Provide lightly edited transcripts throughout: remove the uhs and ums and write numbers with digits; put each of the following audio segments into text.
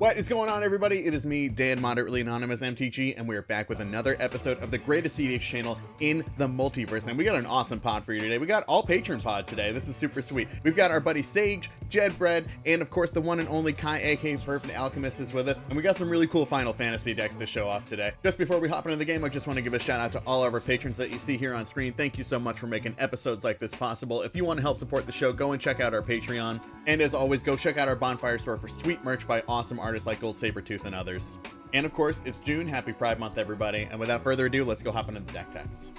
What is going on, everybody? It is me, Dan, Moderately Anonymous MTG, and we are back with another episode of the greatest cEDH channel in the multiverse. And we got an awesome pod for you today. We got all patron pod today. This is super sweet. We've got our buddy Sage, Jedbread, and of course the one and only Kai, aka Perfect Alchemist, is with us. And we got some really cool Final Fantasy decks to show off today. Just before we hop into the game, I just want to give a shout out to all of our patrons that you see here on screen. Thank you so much for making episodes like this possible. If you want to help support the show, go and check out our Patreon. And as always, go check out our Bonfire store for sweet merch by awesome artists like Gold Sabertooth and others. And of course, it's June. Happy Pride Month, everybody. And without further ado, let's go hop into the deck techs.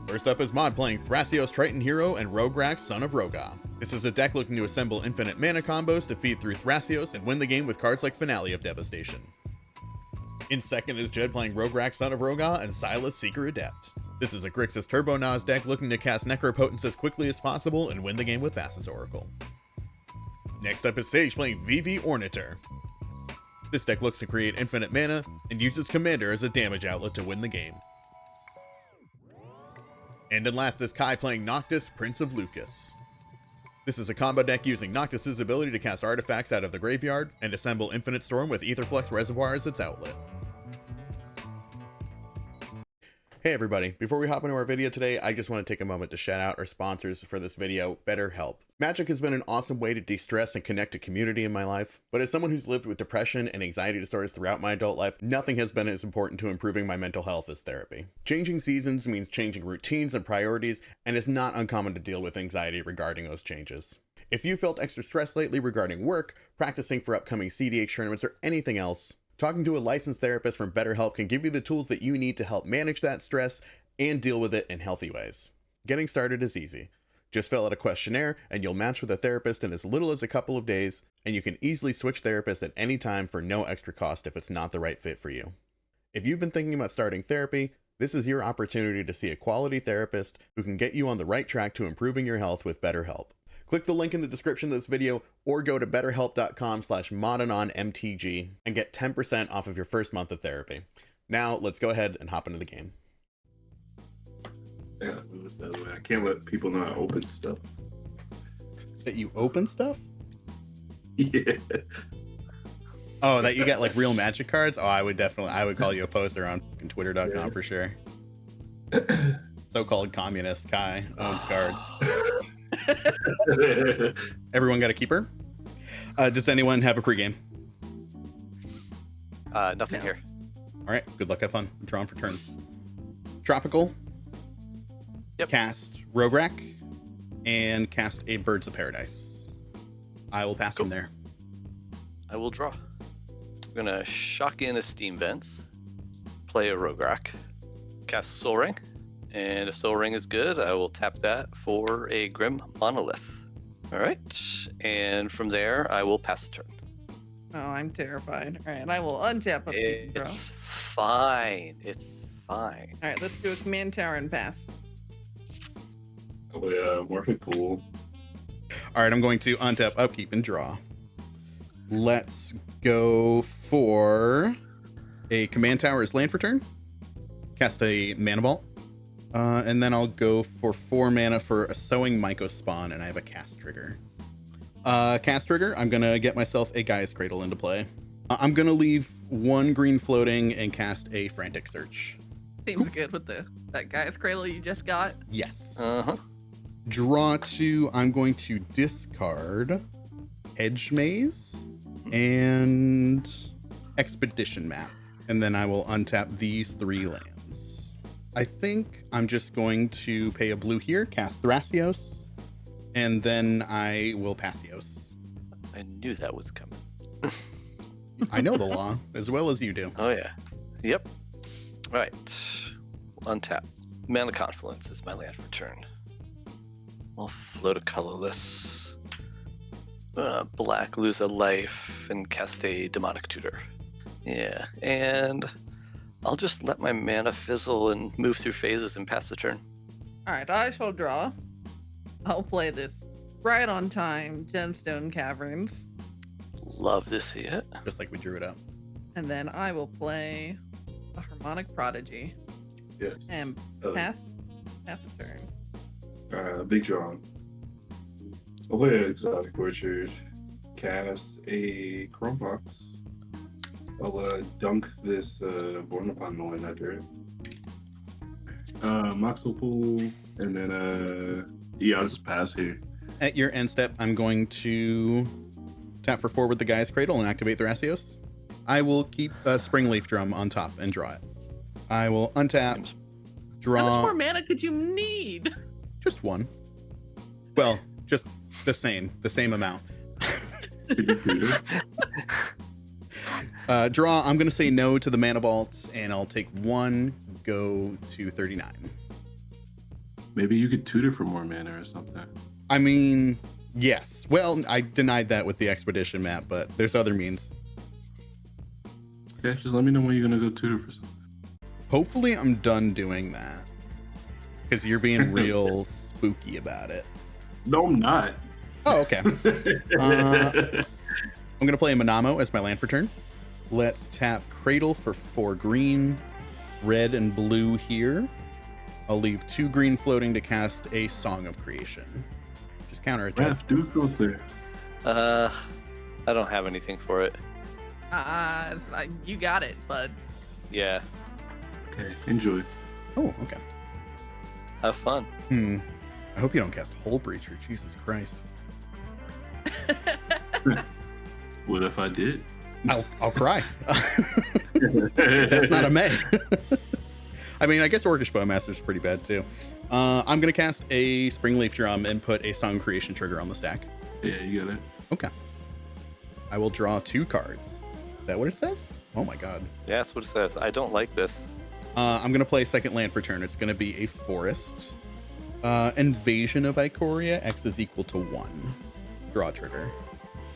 First up is Mod playing Thrasios Triton Hero and Rograkh, Son of Rograkh. This is a deck looking to assemble infinite mana combos to feed through Thrasios and win the game with cards like Finale of Devastation. In second is Jed playing Rograkh, Son of Rograkh and Silas, Seeker Adept. This is a Grixis Turbo Nas deck looking to cast Necropotence as quickly as possible and win the game with Thassa's Oracle. Next up is Sage playing Vivi Ornitier. This deck looks to create infinite mana and uses Commander as a damage outlet to win the game. And then last is Kai playing Noctis, Prince of Lucis. This is a combo deck using Noctis' ability to cast artifacts out of the graveyard and assemble Infinite Storm with Aetherflux Reservoir as its outlet. Hey everybody, before we hop into our video today, I just want to take a moment to shout out our sponsors for this video, BetterHelp. Magic has been an awesome way to de-stress and connect to community in my life, but as someone who's lived with depression and anxiety disorders throughout my adult life, nothing has been as important to improving my mental health as therapy. Changing seasons means changing routines and priorities, and it's not uncommon to deal with anxiety regarding those changes. If you felt extra stressed lately regarding work, practicing for upcoming cEDH tournaments, or anything else, talking to a licensed therapist from BetterHelp can give you the tools that you need to help manage that stress and deal with it in healthy ways. Getting started is easy. Just fill out a questionnaire and you'll match with a therapist in as little as a couple of days, and you can easily switch therapists at any time for no extra cost if it's not the right fit for you. If you've been thinking about starting therapy, this is your opportunity to see a quality therapist who can get you on the right track to improving your health with BetterHelp. Click the link in the description of this video or go to betterhelp.com/modanonmtg and get 10% off of your first month of therapy. Now, let's go ahead and hop into the game. Yeah, I can't let people know I open stuff. That you open stuff? Yeah. Oh, that you get like real Magic cards? Oh, I would call you a poster on Twitter.com for sure. So-called communist Kai owns cards. Everyone got a keeper? Does anyone have a pregame? Nothing here. All right, good luck, have fun. I'm drawing for turn. Tropical. Yep. Cast Rograkh and cast a Birds of Paradise. I will pass from there. I will draw. I'm gonna shock in a Steam Vents, play a Rograkh, cast a Soul Ring, and if Soul Ring is good, I will tap that for a Grim Monolith. All right, and from there, I will pass the turn. Oh, I'm terrified. All right, I will untap up to draw. It's fine. It's fine. All right, let's do a command tower and pass. Oh yeah, Morphic Pool. All right, I'm going to untap, upkeep, and draw. Let's go for a command tower as land for turn. Cast a Mana Vault. And then I'll go for 4 mana for a Sowing Myco Spawn, and I have a cast trigger. Cast trigger, I'm going to get myself a Gaia's Cradle into play. I'm going to leave 1 green floating and cast a Frantic Search. Seems good with that Gaia's Cradle you just got. Yes. Uh-huh. Draw 2, I'm going to discard Hedge Maze and Expedition Map. And then I will untap these 3 lands. I think I'm just going to pay a blue here, cast Thrasios, and then I will Passios. I knew that was coming. I know the law as well as you do. Oh yeah. Yep. All right. Untap. Mana Confluence is my land for turn. I'll float a colorless. Black, lose a life, and cast a Demonic Tutor. Yeah, and I'll just let my mana fizzle and move through phases and pass the turn. All right, I shall draw. I'll play this right on time Gemstone Caverns. Love to see it. Just like we drew it up. And then I will play a Harmonic Prodigy. Yes. And pass the turn. Big draw. I'll play an Exotic Orchard. Cast a Chrome Box. I'll dunk this Born Upon Knowing that dirt. Moxel Pool, and then yeah, I'll just pass here. At your end step, I'm going to tap for Forward the Guy's Cradle and activate Thrasios. I will keep Springleaf Drum on top and draw it. I will untap, draw. How much more mana could you need? Just one. Well, just the same amount. Draw. I'm gonna say no to the mana vaults, and I'll take one. Go to 39. Maybe you could tutor for more mana or something. I mean, yes. Well, I denied that with the expedition map, but there's other means. Okay, just let me know when you're gonna go tutor for something. Hopefully, I'm done doing that because you're being real spooky about it. No, I'm not. Oh, okay. I'm gonna play Manamo as my land for turn. Let's tap Cradle for 4 green, red and blue here. I'll leave 2 green floating to cast a Song of Creation. Just counter it. Raph, do filter. I don't have anything for it. It's not, you got it, bud. Yeah. Okay, enjoy. Oh, okay. Have fun. I hope you don't cast Hull Breacher. Jesus Christ. What if I did? I'll cry. That's not a May. I mean, I guess Orcish Bowmaster is pretty bad too. I'm gonna cast a Springleaf Drum and put a Song Creation trigger on the stack. Yeah, you got it. Okay. I will draw 2 cards. Is that what it says? Oh my god. Yeah, that's what it says. I don't like this. I'm gonna play second land for turn. It's gonna be a forest. Invasion of Ikoria. X is equal to 1. Draw trigger.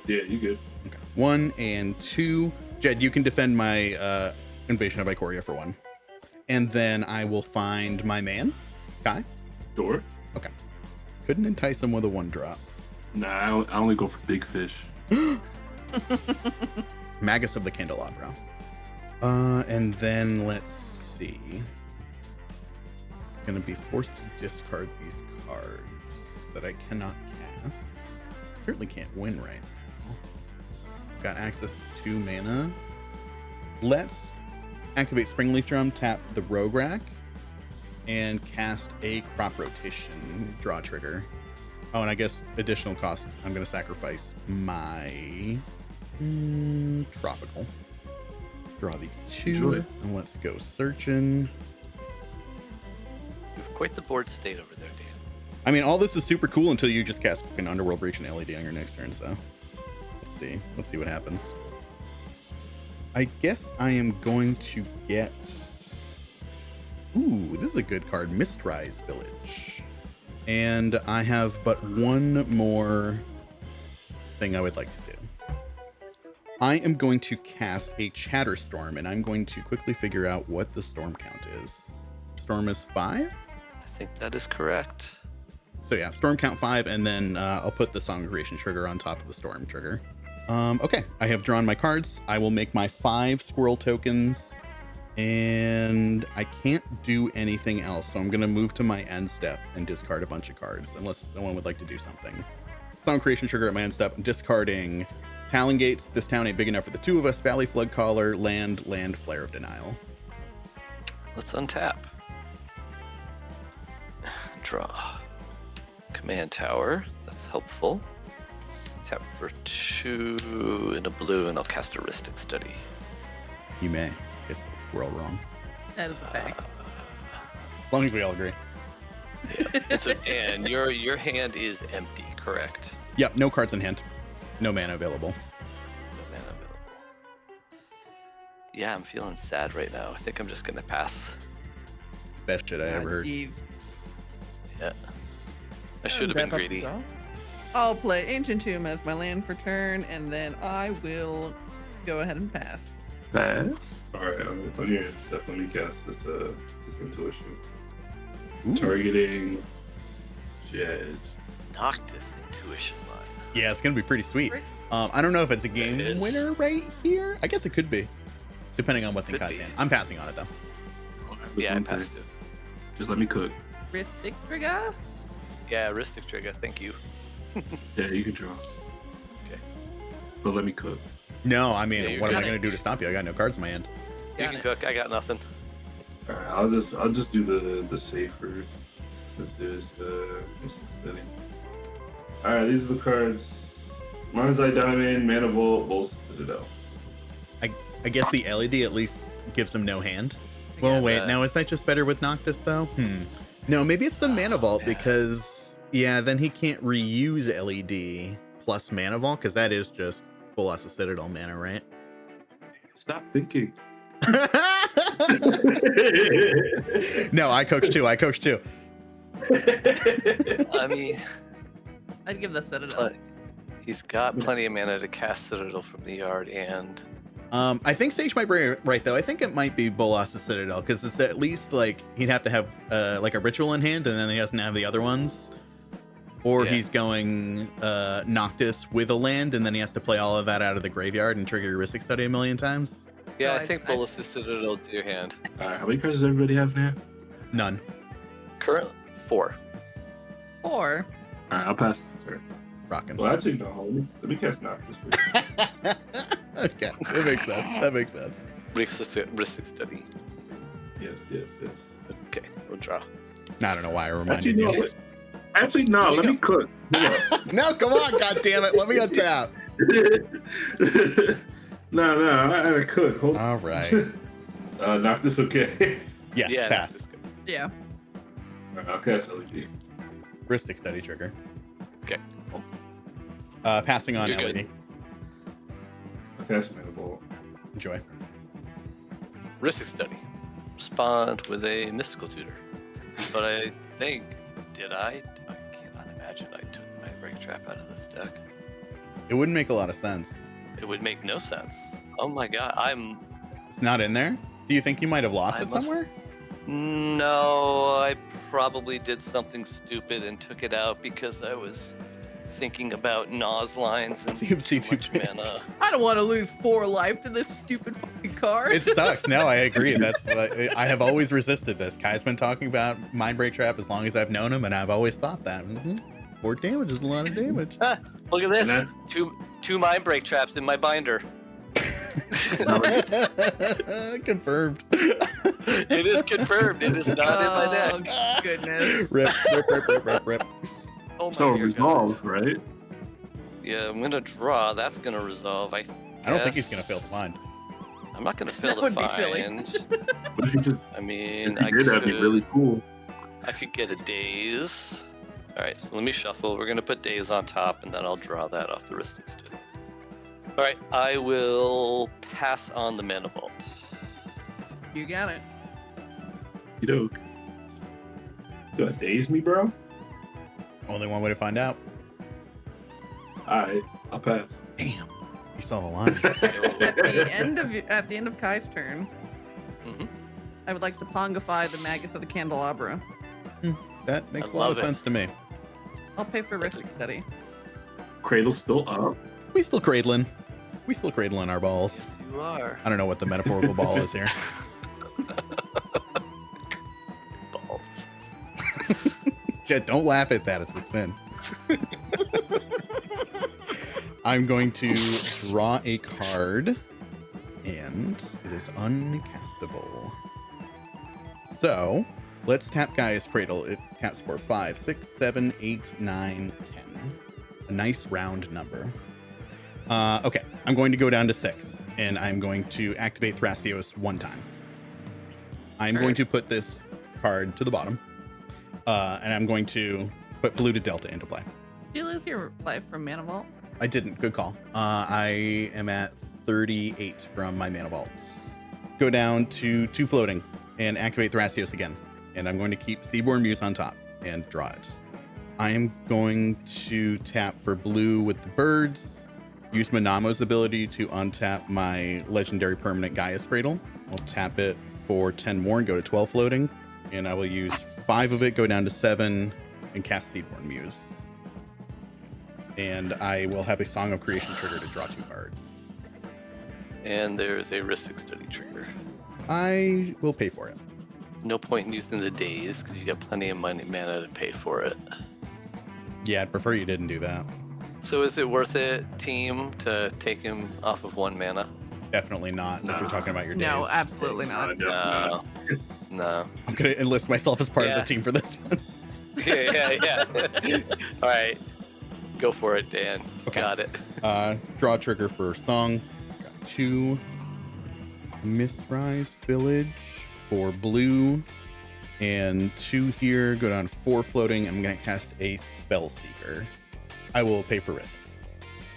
Yeah, you good. Okay. 1 and 2. Jed, you can defend my Invasion of Ikoria for 1. And then I will find my man, Kai. Sure. Okay. Couldn't entice him with a 1-drop. Nah, I only go for big fish. Magus of the Candelabra. And then let's see. Gonna be forced to discard these cards that I cannot cast. Certainly can't win right now. Got access to 2 mana. Let's activate Springleaf Drum, tap the Rograkh, and cast a Crop Rotation draw trigger. Oh, and I guess additional cost, I'm going to sacrifice my Tropical. Draw these 2, Enjoy. and let's go searching. You have quite the board state over there, Dan. I mean, all this is super cool until you just cast an Underworld Reach and LED on your next turn, so let's see. Let's see what happens. I guess I am going to get... Ooh, this is a good card. Mistrise Village. And I have but one more thing I would like to do. I am going to cast a Chatterstorm, and I'm going to quickly figure out what the storm count is. Storm is 5? I think that is correct. So yeah, storm count 5, and then I'll put the Song of Creation trigger on top of the storm trigger. Okay, I have drawn my cards. I will make my 5 squirrel tokens, and I can't do anything else. So I'm gonna move to my end step and discard a bunch of cards, unless someone would like to do something. Song of Creation trigger at my end step. I'm discarding Talon Gates. This town ain't big enough for the 2 of us. Valley Flood Caller, land, Flare of Denial. Let's untap. Draw. Command Tower. That's helpful. Tap for 2 in a blue, and I'll cast Heuristic Study. You may. Guess we're all wrong. That is a fact. As long as we all agree. Yeah. And so, Dan, your hand is empty, correct? Yep, no cards in hand. No mana available. No mana available. Yeah, I'm feeling sad right now. I think I'm just gonna pass. Best shit I ever heard. Jeez. Yeah. I should have been greedy. I'll play Ancient Tomb as my land for turn, and then I will go ahead and pass. Pass. All right, on your step, let me cast this intuition. Ooh. Targeting Jed. Noctis Intuition line. Yeah, it's gonna be pretty sweet. I don't know if it's a game It is. winner right here. I guess it could be, depending on what's in Could Kai's be. hand. I'm passing on it though. All right, Yeah, I one passed thing. it. Just let me cook. Ristic Trigger? Yeah, Heuristic Trigger, thank you. Yeah, you can draw. Okay. But let me cook. No, I mean, Yeah, what am I got going it. to do to stop you? I got no cards in my hand. You Got can it. cook. I got nothing. All right, I'll just do the safer. This is steady. All right, these are the cards. Marzai Diamond, Mana Vault, Bolsa Citadel. I guess the LED at least gives him no hand. I Well, guess. wait, now is that just better with Noctis though? No, maybe it's the Mana Vault man. because yeah, then he can't reuse LED plus Mana Vault because that is just Colossus Citadel mana, right? Stop thinking. No, I coach too. I mean, I'd give the Citadel. pl- he's got plenty of mana to cast Citadel from the yard, and I think Sage might be right though. I think it might be Bolas's Citadel because it's at least like he'd have to have like a ritual in hand, and then he doesn't have the other ones. Or Yeah. he's going Noctis with a land, and then he has to play all of that out of the graveyard and trigger Heuristic Study a million times. yeah, So I think Bolus is Citadel to your hand. All right, how many cards does everybody have now? None. Currently 4. Or All right, I'll pass the turn. Rockin'. Well, actually, no. Let me cast Noctis first. Okay, that makes sense. That makes sense. Heuristic Study. Yes. Okay, we'll draw. I don't know why I reminded Actually, no. you. Actually, no. There you Let go. me cook. Hold No, come on, God damn it! Let me untap. on. No, I had to cook. Hold All right. Noctis, okay. Yes, Yeah, pass. that's good. yeah. All right, I'll cast LED. Heuristic Study trigger. Okay. Passing on You're LED. good. I'll cast Mana Vault. Enjoy. Heuristic Study. Respond with a Mystical Tutor. But I think, I cannot imagine I took my Break Trap out of this deck. It wouldn't make a lot of sense. It would make no sense. Oh my god, It's not in there. Do you think you might have lost I it must- somewhere? No, I probably did something stupid and took it out because I was thinking about Nas lines and CMC too much too big. mana. I don't want to lose 4 life to this stupid fucking card. It sucks. No, I agree. That's I have always resisted this. Kai's been talking about Mind Break Trap as long as I've known him, and I've always thought that 4 damage is a lot of damage. Look at this. And Two Mind Break Traps in my binder. Confirmed. It is confirmed. It is not in my deck. Oh, goodness. Rip. Oh my So dear resolved, right? Yeah, I'm gonna draw. That's gonna resolve. I don't think he's gonna fail to find. I'm not gonna fail That to would be silly. find. But if you just I mean, if you did, that'd be really cool. I could get a daze. All right, so let me shuffle. We're gonna put daze on top, and then I'll draw that off the Heuristic Study. All right, I will pass on the Mana Vault. God. You got it. You know, you gonna daze me, bro? Only one way to find out. Alright, I'll pass. Damn, you saw the line. At the end of Kai's turn, Mhm. I would like to pongify the Magus of the Candelabra. That makes I a lot of love it. sense to me. I'll pay for Heuristic Study. Cradle's still up. We still cradling our balls. Yes, you are. I don't know what the metaphorical ball is here. Balls. Jet, don't laugh at that. It's a sin. I'm going to draw a card, and it is uncastable. So let's tap Gaia's Cradle. It taps for 5, 6, 7, 8, 9, 10. A nice round number. Okay, I'm going to go down to 6, and I'm going to activate Thrasios 1 time. I'm going Alright. to put this card to the bottom, and I'm going to put Polluted Delta into play. Did you lose your life from Mana Vault? I didn't. Good call. I am at 38 from my mana vaults. Go down to 2 floating and activate Thrasios again. And I'm going to keep Seaborn Muse on top and draw it. I am going to tap for blue with the birds. Use Manamo's ability to untap my legendary permanent Gaia's Cradle. I'll tap it for 10 more and go to 12 floating. And I will use 5 of it, go down to 7, and cast Seaborn Muse. And I will have a Song of Creation trigger to draw 2 cards. And there's a Heuristic Study trigger. I will pay for it. No point in using the daze because you got plenty of money mana to pay for it. Yeah, I'd prefer you didn't do that. So is it worth it, team, to take him off of 1 mana? Definitely not. If we're talking about your days. No, absolutely not. No. I'm gonna enlist myself as part of the team for this one. Yeah. All right. Go for it, Dan. Okay. Got it. Draw trigger for song. Got 2 Mistrise Village for blue. And 2 here. Go down 4 floating. I'm gonna cast a Spell Seeker. I will pay for risk.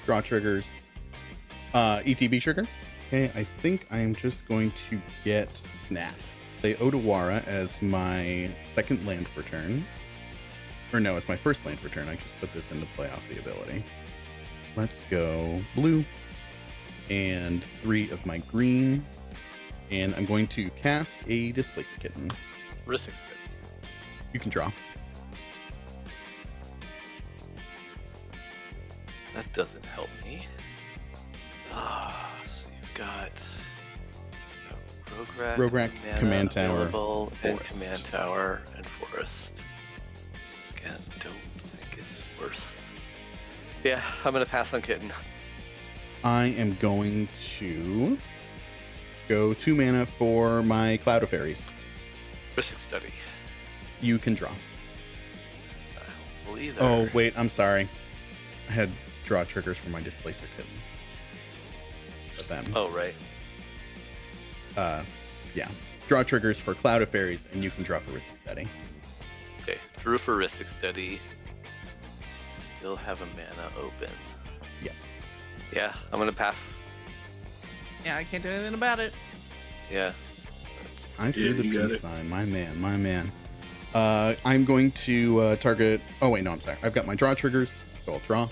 Draw triggers. ETB trigger. Okay, I think I am just going to get Snap. Play Odawara as my second land for turn. Or no, it's my first land for turn. I just put this into play off the ability. Let's go blue. And 3 of my green. And I'm going to cast a Displacer Kitten. Risk. You can draw. That doesn't help me. So you've got Rograkh, Command Tower, and Command Tower, and Forest. Again, don't think it's worth. Yeah, I'm gonna pass on Kitten. I am going to go 2 mana for my Cloud of Fairies. Risk Study. You can draw. I don't believe that. Oh, wait, I'm sorry. I had draw triggers for my Displacer Kitten. But then, Oh, right. yeah. Draw triggers for Cloud of Fairies, and you can draw for Risk Study. Okay, drew for Risk Study. Still have a mana open. Yeah. Yeah, I'm gonna pass. Yeah, I can't do anything about it. Yeah. I threw the you got peace it. sign. My man. I'm going to target... Oh, wait, no, I'm sorry. I've got my draw triggers, so I'll draw.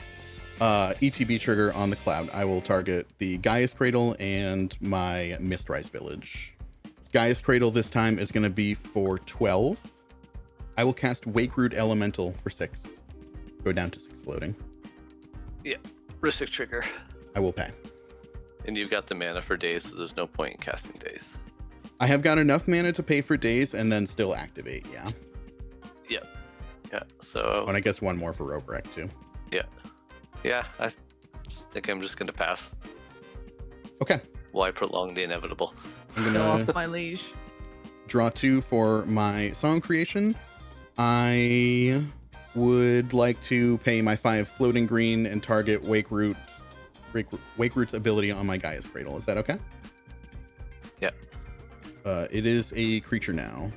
ETB trigger on the Cloud. I will target the Gaia's Cradle and my Mistrise Village. Gaia's Cradle this time is going to be for 12. I will cast Wake Root Elemental for 6. Go down to 6 floating. Yeah. Risk Trigger. I will pay. And you've got the mana for days, so there's no point in casting days. I have got enough mana to pay for days and then still activate, yeah. Yep. Yeah. So. And I guess 1 more for Rograkh too. Yeah. Yeah. I think I'm just gonna pass. Okay. Why prolong the inevitable? I'm Go gonna off my leash. draw 2 for my song creation. I would like to pay my 5 floating green and target Wake Root's ability on my Gaia's Cradle. Is that okay? Yeah. It is a creature now.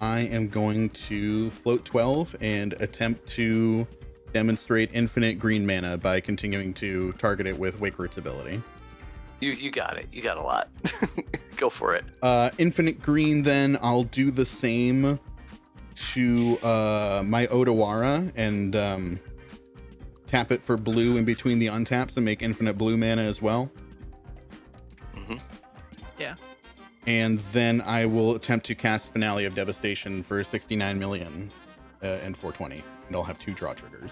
I am going to float 12 and attempt to demonstrate infinite green mana by continuing to target it with Wake Root's ability. You got it. You got a lot. Go for it. Infinite green, then I'll do the same to my Odawara and tap it for blue in between the untaps and make infinite blue mana as well. Mm-hmm. Yeah. And then I will attempt to cast Finale of Devastation for 69 million and 420. And I'll have 2 draw triggers.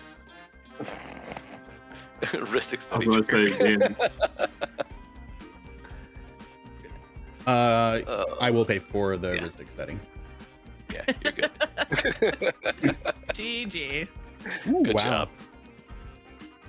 Risk I was going to say again. I will pay for the Ristic setting. Yeah, you're good. GG. Ooh, Good job.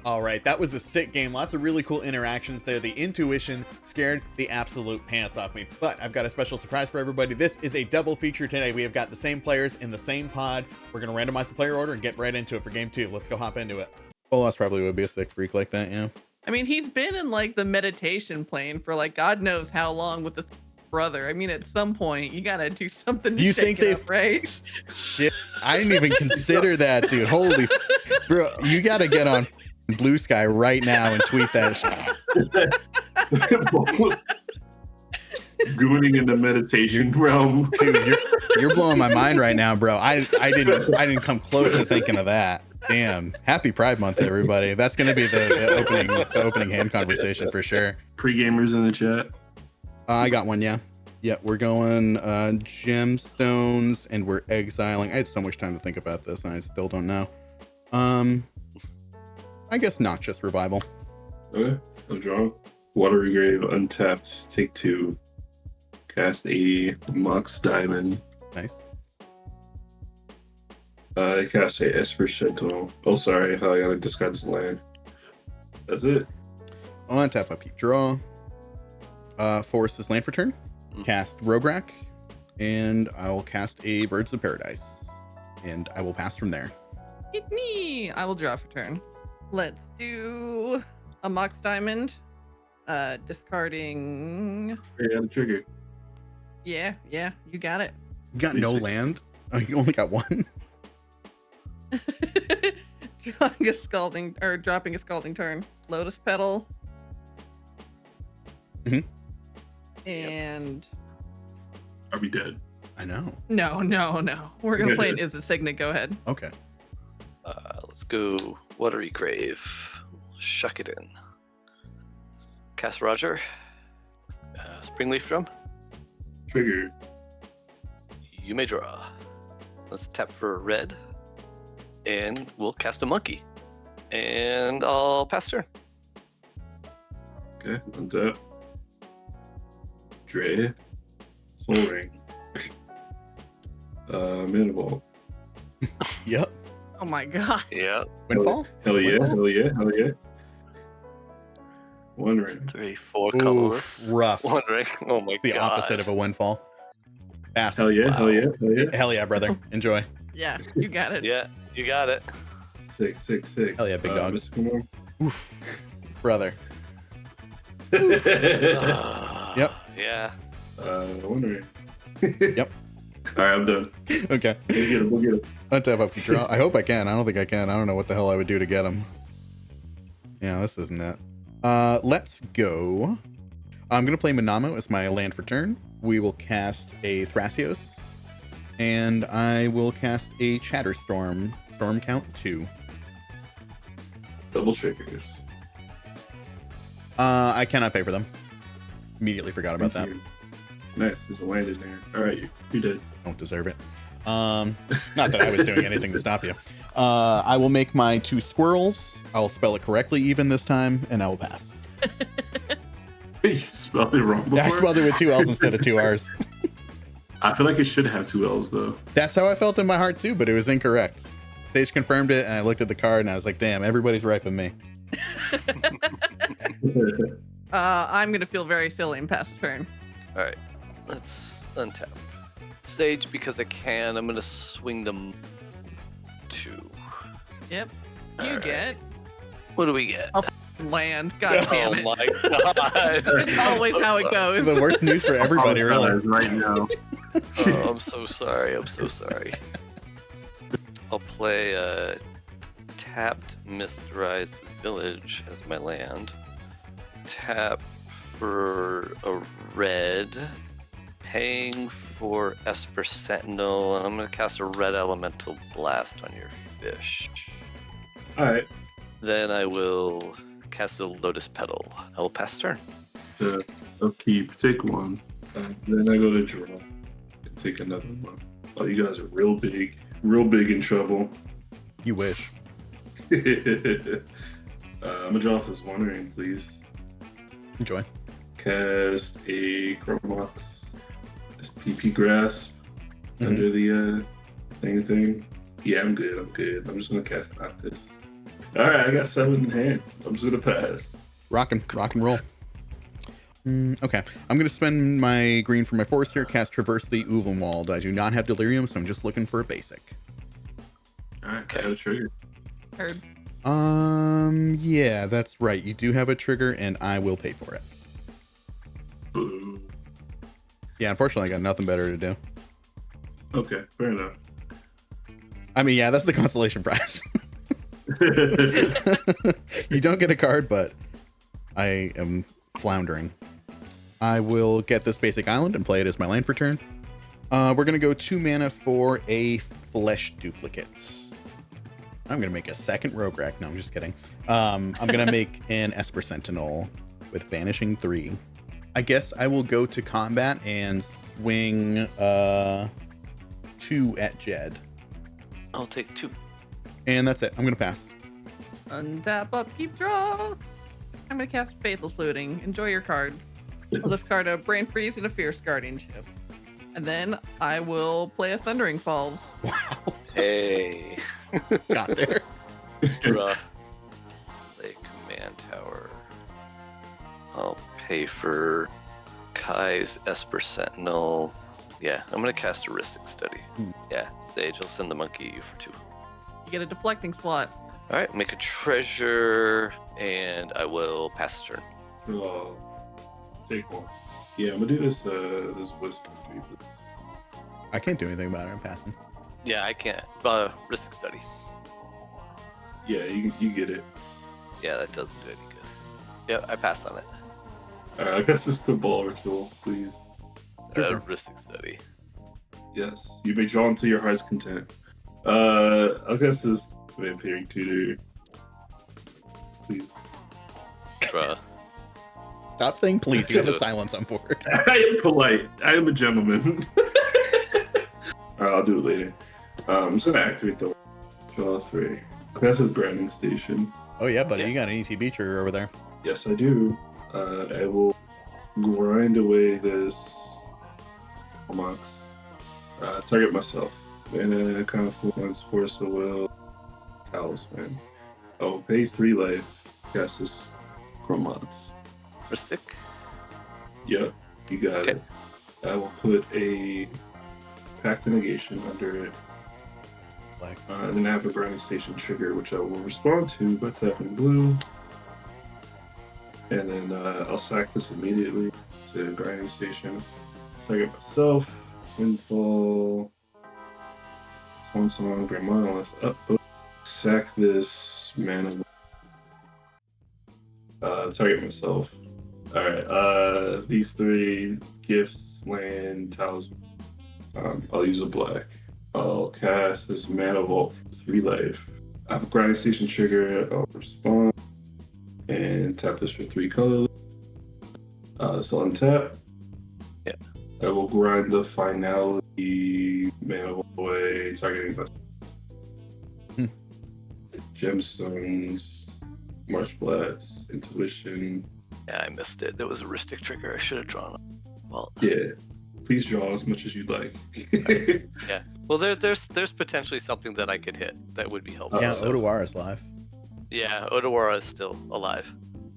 All right, that was a sick game. Lots of really cool interactions there. The intuition scared the absolute pants off me. But I've got a special surprise for everybody. This is a double feature today. We have got the same players in the same pod. We're going to randomize the player order and get right into it for game 2. Let's go hop into it. Bolas probably would be a sick freak like that, yeah. I mean, he's been in like the meditation plane for like God knows how long with this brother. I mean, at some point you gotta do something to You shake think it up, right? Shit, I didn't even consider that, dude. Holy, bro, you gotta get on Blue Sky right now and tweet that shit. Gooning in the meditation realm. Dude, you're blowing my mind right now, bro. I didn't come close to thinking of that. Damn. Happy Pride Month, everybody. That's gonna be the opening hand conversation for sure. Pre-gamers in the chat. I got one, yeah. Yeah, we're going gemstones and we're exiling. I had so much time to think about this and I still don't know. I guess Noxious Revival. Okay, I'm drawn. Watery Grave, untapped, take 2. Cast 80, Mox Diamond. Nice. I cast a Esper Sentinel. Oh, sorry, I thought I gotta discard this land. That's it. On tap, upkeep, draw. Force is land for turn. Cast Rograkh, and I'll cast a Birds of Paradise, and I will pass from there. Hit me. I will draw for turn. Let's do a Mox Diamond. Discarding. Yeah, the trigger. Yeah, you got it. You got no land? Oh, you only got one? Dropping a scalding turn. Lotus Petal. Mhm. And Are we dead? I know. no. We're gonna play it as a Signet. Go ahead. Okay. Let's go Watery Grave. Shuck it in. Cast Roger. Springleaf Drum. Trigger. You may draw. Let's tap for red. And we'll cast a monkey. And I'll pass turn. Okay, untap. Dre. Soul Ring. Mana Vault. Yep. Oh my god. Yeah. Windfall? Hell yeah, Windfall? hell yeah. One ring. 3, 4 Oof, colorless. rough. One ring. Oh my It's the god. opposite of a windfall. Pass. Hell yeah, Wow. hell yeah. Hell yeah, brother. Enjoy. Yeah, you got it. Yeah, you got it. Sick. Hell yeah, big dog. Mr. Kumar. Oof. Brother. Yep. Yeah. One ring. Yep. All right, I'm done. Okay. We'll get him. Untap, upkeep, draw. I hope I can. I don't think I can. I don't know what the hell I would do to get him. Yeah, this isn't it. Let's go. I'm going to play Manamo as my land for turn. We will cast a Thrasios. And I will cast a Chatterstorm. Storm count 2. Double triggers. I cannot pay for them. Immediately forgot about that. Thank you. Nice, there's a land in there. All right, you did. Don't deserve it. Not that I was doing anything to stop you. I will make my 2 squirrels. I'll spell it correctly even this time, and I will pass. You spelled it wrong before? Yeah, I spelled it with 2 L's instead of 2 R's. I feel like it should have 2 L's though. That's how I felt in my heart too, but it was incorrect. Sage confirmed it, and I looked at the card, and I was like, damn, everybody's right but me. I'm gonna feel very silly and pass the turn. All right. Let's untap. Sage, because I can, I'm going to swing them 2. Yep. You All right. get What do we get? land. God damn it. Oh my god. It's always how it goes. The worst news for everybody, really. Right now. Oh, I'm so sorry. I'll play a tapped Mysterized Village as my land. Tap for a red. Paying for Esper Sentinel, and I'm going to cast a red Elemental Blast on your fish. All right. Then I will cast a Lotus Petal. I will pass turn. Upkeep, take 1. Then I go to draw. And take another 1. Oh, you guys are real big in trouble. You wish. I'm gonna draw off this 1 ring, please. Enjoy. Cast a Chromox. PP Grasp under the thing. Yeah, I'm good. I'm just gonna cast Noctis. All right, I got 7 in hand. I'm just gonna pass. Rock and roll. Okay, I'm going to spend my green for my forest here, cast Traverse the Uvenwald. I do not have Delirium, so I'm just looking for a basic. All right, I got a trigger. Heard. Yeah, that's right. You do have a trigger, and I will pay for it. Boo. Yeah, unfortunately, I got nothing better to do. Okay, fair enough. I mean, yeah, that's the consolation prize. You don't get a card, but I am floundering. I will get this basic island and play it as my land for turn. We're going to go 2 mana for a flesh duplicate. I'm going to make a second Rograkh. No, I'm just kidding. I'm going to make an Esper Sentinel with Vanishing 3. I guess I will go to combat and swing 2 at Jed. I'll take 2. And that's it. I'm going to pass. Untap, upkeep, draw. I'm gonna cast Faithless Looting. Enjoy your cards. I'll discard a Brain Freeze and a Fierce Guardianship. And then I will play a Thundering Falls. Wow. Hey. Got there. Draw. Play Command Tower. pay for Kai's Esper Sentinel. Yeah, I'm gonna cast Heuristic Study. Yeah, Sage, I'll send the monkey you for 2. You get a deflecting slot. All right, make a treasure, and I will pass the turn. Take one. Yeah, I'm gonna do this wisdom. I can't do anything about it. I'm passing. Yeah, I can't. Heuristic Study. Yeah, you get it. Yeah, that doesn't do any good. Yeah, I passed on it. Alright, I guess this Cabal ritual, please. Heuristic Study. Yes, you may draw unto your heart's content. I guess this Vampiring Tutor, please. Bruh. Stop saying please. You have a silence on board. I am polite. I am a gentleman. Alright, I'll do it later. I'm just gonna activate the draw 3. This is Branding Station. Oh yeah, buddy. You got an ETB trigger over there. Yes, I do. I will grind away this Mox. Target myself. And a Confluence, Force of Will, Talisman. I will pay 3 life. Cast this Chromox. Heuristic? Yep, you got it. I will put a Pact of Negation under it. And then I have a Branding Station trigger, which I will respond to by tapping blue. And then I'll sack this immediately to Branding Station. Target myself. Windfall. Swan Song, Grey Monolith. Sack this mana. Target myself. Alright, these 3 gifts, land, talisman. I'll use a black. I'll cast this Mana Vault for 3 life. I have a Grinding Station trigger. I'll respond and tap this for 3 color. So untap. Yeah. I will grind the Finality Mana Vault away, targeting my Gemstones, Marshblades, Intuition. Yeah, I missed it. There was a Heuristic trigger. I should have drawn. Well. Yeah. Please draw as much as you'd like. Yeah. Well, there's potentially something that I could hit that would be helpful. Yeah, so. Otawara is live. Yeah, Otawara is still alive.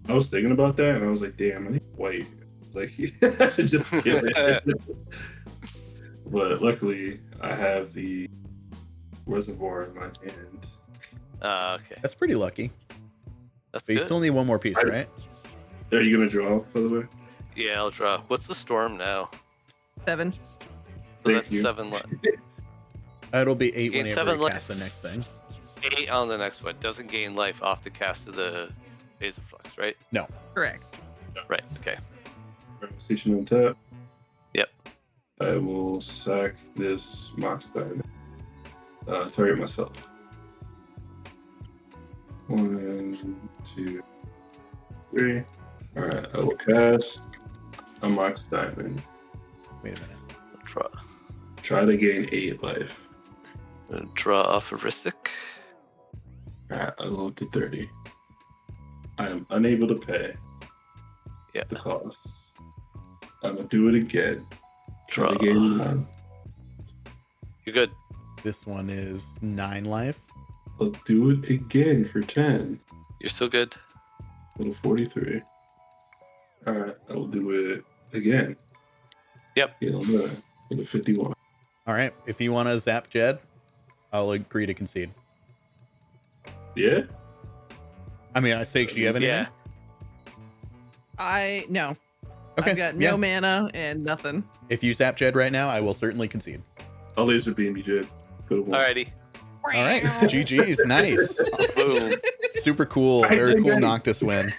I was thinking about that, and I was like, damn, I need white. Like, I should just kill it. But luckily, I have the Reservoir in my hand. Okay. That's pretty lucky. That's But you good. still need one more piece, right? Are you going to draw, by the way? Yeah, I'll draw. What's the storm now? 7. So Thank that's you. 7 left. It'll be 8 Gain whenever 7 you life. cast the next thing. 8 on the next one. Doesn't gain life off the cast of the Phase of Flux, right? No. Correct. Right, okay. Station on tap. Yep. I will sack this Mox Diamond. Target myself. 1, 2, 3. Alright, I will cast a Mox Diamond. Wait a minute. I'll draw. Try to gain 8 life. I'm gonna draw off Heuristic. Alright, I'll go up to 30. I am unable to pay Yeah. the cost. I'm gonna do it again. Try Draw. to gain 9. You're good. This one is 9 life. I'll do it again for 10. You're still good. Little 43. Alright, I will do it again. Yep. You know, little 51. All right. If you want to zap Jed, I'll agree to concede. Yeah? I mean, Sage, do you have anything? Yeah. No. Okay. I've got no mana and nothing. If you zap Jed right now, I will certainly concede. I'll laser beam you, Jed. Go to 1. Alrighty. All right. GG's. Nice. Boom. Super cool. Very cool Noctis win.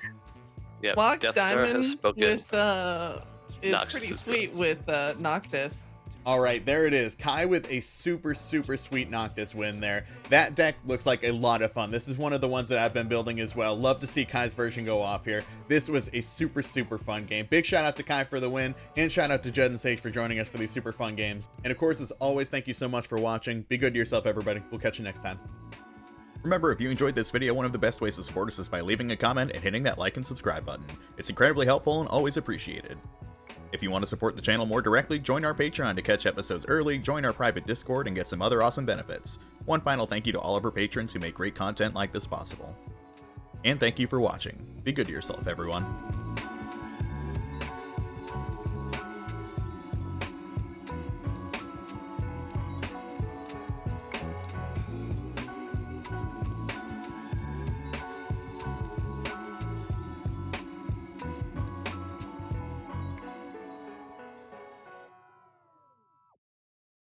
Yep. Mox Death Star has Diamond spoken. with is Noctis pretty is sweet good. with Noctis. All right, there it is. Kai with a super, super sweet Noctis win there. That deck looks like a lot of fun. This is one of the ones that I've been building as well. Love to see Kai's version go off here. This was a super, super fun game. Big shout out to Kai for the win, and shout out to Jed and Sage for joining us for these super fun games. And of course, as always, thank you so much for watching. Be good to yourself, everybody. We'll catch you next time. Remember, if you enjoyed this video, one of the best ways to support us is by leaving a comment and hitting that like and subscribe button. It's incredibly helpful and always appreciated. If you want to support the channel more directly, join our Patreon to catch episodes early, join our private Discord, and get some other awesome benefits. One final thank you to all of our patrons who make great content like this possible. And thank you for watching. Be good to yourself, everyone.